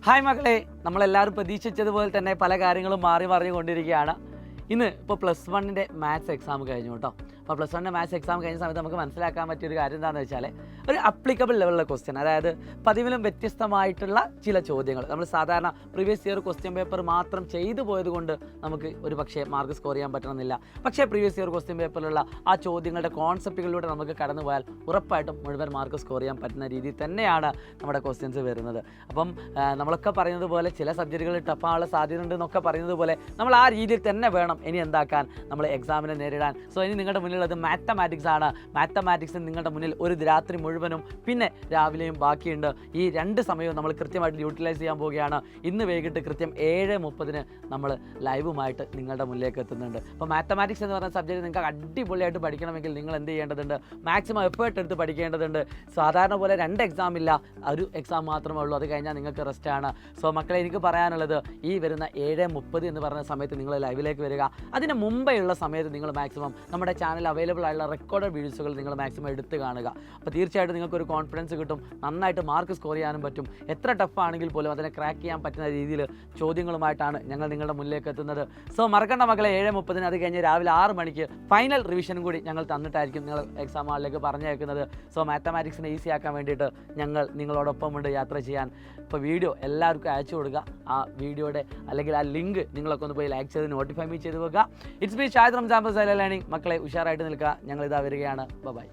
Hi മക്കളെ, നമ്മളെല്ലാവരും പ്രതീക്ഷിച്ചതുപോലെ തന്നെ പല കാര്യങ്ങളും മാറി മറിഞ്ഞുകൊണ്ടിരിക്കുകയാണ്. ഇന്ന് ഇപ്പോൾ +1 മാത്സ് എക്സാം കഴിഞ്ഞു കേട്ടോ. അപ്പോൾ +1 മാത്സ് എക്സാം കഴിഞ്ഞ സമയത്ത് നമുക്ക് മനസ്സിലാക്കാൻ പറ്റിയൊരു കാര്യം എന്താണെന്ന് വെച്ചാൽ, ഒരു അപ്ലിക്കബിൾ ലെവലിലെ ക്വസ്റ്റ്യൻ, അതായത് പതിവിലും വ്യത്യസ്തമായിട്ടുള്ള ചില ചോദ്യങ്ങൾ. നമ്മൾ സാധാരണ പ്രീവിയസ് ഇയർ ക്വസ്റ്റ്യൻ പേപ്പർ മാത്രം ചെയ്തു പോയത് കൊണ്ട് നമുക്ക് ഒരു പക്ഷേ മാർക്ക് സ്കോർ ചെയ്യാൻ പറ്റണമെന്നില്ല. പക്ഷേ പ്രീവിയസ് ഇയർ ക്വസ്റ്റ്യൻ പേപ്പറിലുള്ള ആ ചോദ്യങ്ങളുടെ കോൺസെപ്റ്റുകളിലൂടെ നമുക്ക് കടന്നു പോയാൽ ഉറപ്പായിട്ടും മുഴുവൻ മാർക്ക് സ്കോർ ചെയ്യാൻ പറ്റുന്ന രീതിയിൽ തന്നെയാണ് നമ്മുടെ ക്വസ്റ്റ്യൻസ് വരുന്നത്. അപ്പം നമ്മളൊക്കെ പറയുന്നത് പോലെ ചില സബ്ജക്റ്റുകൾ ടഫാനുള്ള സാധ്യത ഉണ്ടെന്നൊക്കെ പറയുന്നത് പോലെ നമ്മൾ ആ രീതിയിൽ തന്നെ വേണം ഇനി എന്താക്കാൻ നമ്മൾ എക്സാമിനെ നേരിടാൻ. സോ ഇനി നിങ്ങളുടെ മുന്നിലുള്ളത് മാത്തമാറ്റിക്സ് ആണ്. മാത്തമാറ്റിക്സിന് നിങ്ങളുടെ മുന്നിൽ ഒരു രാത്രി മുഴുവനും പിന്നെ രാവിലെയും ബാക്കിയുണ്ട്. ഈ 2 സമയവും നമ്മൾ കൃത്യമായിട്ട് യൂട്ടിലൈസ് ചെയ്യാൻ പോവുകയാണ്. ഇന്ന് വൈകിട്ട് കൃത്യം 7:30 നമ്മൾ ലൈവുമായിട്ട് നിങ്ങളുടെ മുന്നിലേക്ക് എത്തുന്നുണ്ട്. അപ്പോൾ മാത്തമാറ്റിക്സ് എന്ന് പറയുന്ന സബ്ജക്റ്റ് നിങ്ങൾക്ക് അടിപൊളിയായിട്ട് പഠിക്കണമെങ്കിൽ നിങ്ങൾ എന്ത് ചെയ്യേണ്ടതുണ്ട്? മാക്സിമം എഫേർട്ട് എടുത്ത് പഠിക്കേണ്ടതുണ്ട്. സാധാരണ പോലെ 2 എക്സാം ഇല്ല, ഒരു എക്സാം മാത്രമേ ഉള്ളൂ. അത് കഴിഞ്ഞാൽ നിങ്ങൾക്ക് റെസ്റ്റാണ്. സോ മക്കളെ, എനിക്ക് പറയാനുള്ളത്, ഈ വരുന്ന 7:30 എന്ന് പറയുന്ന സമയത്ത് നിങ്ങൾ ലൈവിലേക്ക് വരിക. അതിന് മുമ്പേ ഉള്ള സമയത്ത് നിങ്ങൾ മാക്സിമം നമ്മുടെ ചാനൽ അവൈലബിൾ ആയുള്ള റെക്കോർഡഡ് വീഡിയോസുകൾ നിങ്ങൾ മാക്സിമം എടുത്ത് കാണുക. അപ്പോൾ തീർച്ചയായിട്ടും നിങ്ങൾക്കൊരു കോൺഫിഡൻസ് കിട്ടും, നന്നായിട്ട് മാർക്ക് സ്കോർ ചെയ്യാനും പറ്റും. എത്ര ടഫ് ആണെങ്കിൽ പോലും അതിനെ ക്രാക്ക് ചെയ്യാൻ പറ്റുന്ന രീതിയിൽ ചോദ്യങ്ങളുമായിട്ടാണ് ഞങ്ങൾ നിങ്ങളുടെ മുന്നിലേക്ക് എത്തുന്നത്. സോ മറക്കണ്ട മക്കളെ, 7:30 അത് കഴിഞ്ഞ് രാവിലെ 6 മണിക്ക് ഫൈനൽ റിവിഷനും കൂടി ഞങ്ങൾ തന്നിട്ടായിരിക്കും നിങ്ങൾ എക്സാം ഹാളിലേക്ക് പറഞ്ഞേക്കുന്നത്. സോ മാത്തമാറ്റിക്സിനെ ഈസി ആക്കാൻ വേണ്ടിയിട്ട് ഞങ്ങൾ നിങ്ങളോടൊപ്പമുണ്ട് യാത്ര ചെയ്യാൻ. ഇപ്പോൾ വീഡിയോ എല്ലാവർക്കും അയച്ചു കൊടുക്കുക. ആ വീഡിയോയുടെ അല്ലെങ്കിൽ ആ ലിങ്ക് നിങ്ങളൊക്കെ ഒന്ന് പോയി ലൈക്ക് ചെയ്ത് നോട്ടിഫൈ ചെയ്ത് വെക്കുക. It's me Shahid Ramzan silent learning. മക്കളെ ഉഷാറായിട്ട് നിൽക്കുക. ഞങ്ങളിതാ വരികയാണ്. ബൈ.